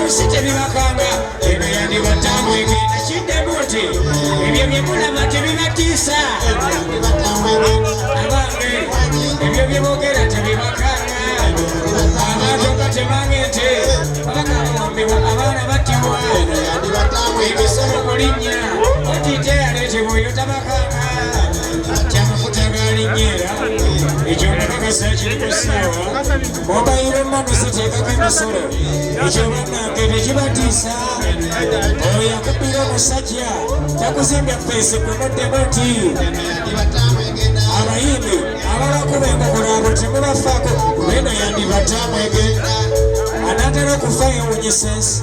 musite bibakanga eno yandibatamwege nakiddemute ebyo byemulaba tebibatiisa abange ebyo byebogera tebibakanga abantu katemange nte bakawambibwa abaana battibwa ebisolo kulinnya otite yaleetebwa oyo tabakanga kyamafuta galinnyera ekyo nakakasa kiri ku ssaawa mobayiro mani ziteekako emisolo ekyo bannange tekibatiisa oyo yakubira omusajja takuzimbya feesi kunoddemu nti abayimbi ababakuba enkokola abo temubafaako beno yandibatamwege anaatera okufa yewunyisa ensi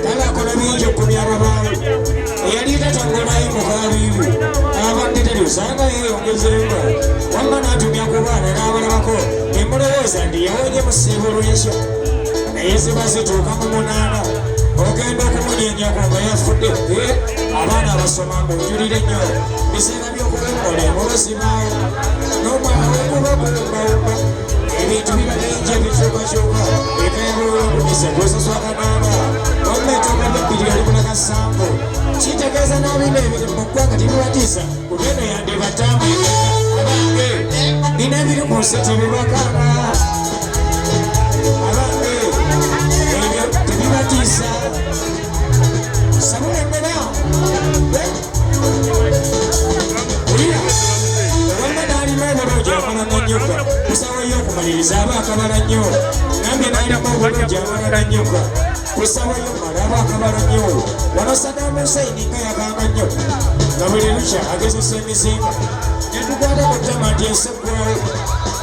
talakola bingi okumya ababaawo eyali tatongolayo mukaabiibi abadde tali osanga yeeyongezeemu wamma n'atumya ku baana n'abalabako emulowooza ndi yawonye musiibo lw'ekyo naye ziba zituuka mu munaana ogenda okumunyenyaku nga yafudde abaana abasoma ng'onjulire nnyo biseera by'okuwumula emolozi baawo n'omwana wekubakulumbawumba ebintu biba bingi ebituukakyuka ekayabulungumise gwesaswakanaaba ometoga bebbiri olikulakasambu kitegeeza n'abina ebiri mu ggwanga tebibatiisa kubeno yandibatamwe abange bina ebiri mu nsi tebibakanga abange ebyo tebibatiisa sabula emmera ulira owamma n'alima obulungi amala nannyuka kusawayo okumaliriza aba akabala nnyo nambye n'alima obulungi amala nannyuka kusawayo mala aba akabala nnyo wano Saddam Hussein nga yagamba nnyo nga buli lukya agezesa emizinga netukwata ku ttama nti eseggwayo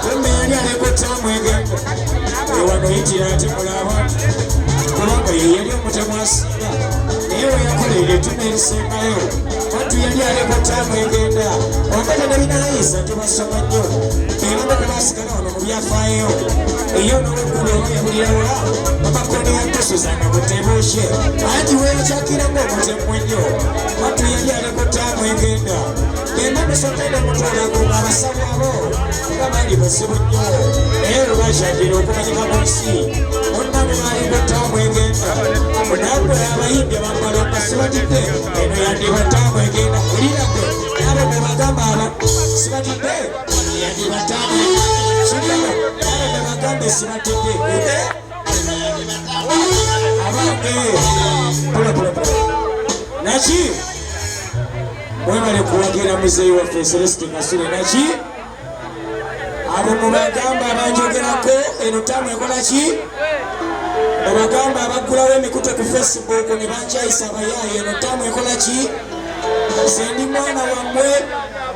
kumbe yali alekotaamu egenda ewano yitira ati mulaba kubanga ye yali omutemu asinga naye we yakolera ettuma erisembayo bantu yali alekotaamu egenda onkata nebinayisa tubasoma nnyo era nokubasigala wano mu byafaayo eyo n'obuggulu oba yabulirawa amakoni yatosuzanga mutebuuke anti weyakyakiramu omutemu ennyo bantu yali alekotaamu egenda genda musokende mutwalago ng'abasabu abo nga baali basibu nnyo naye lwebakyakira okumanyika mu nsi bonna bwe balekotaamu egenda munabwe abayimbi abambala nga sibatidde eno yandibatamu egenda ulirage nabo be bagamba aba sibatidde yandibatamu kiraba nabo be bagambe sibatidde abange pulapulapula naki mwebale kuwagira muzeeyi waffe Celeste Kasule naki abo mubagamba abanjogerako eno tamu ekola ki abagamba abaggulawo emikutu ku Facebook ne bankyayisa abayaayo eno tamu ekola ki nze ndi mwana wammwe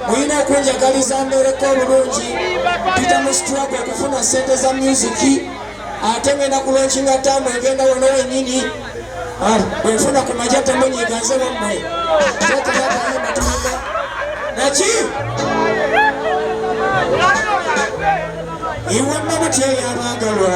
mulina okunjagaliza mbeereko obulungi pita mu struggle okufuna ssente za musiki ate ngenda kulonkinga tamu egenda wano wennyini bwenfuna ku majja temunyiganze wammwe teteyaayimatumiga naki iwamma mutyeyo abaagalwa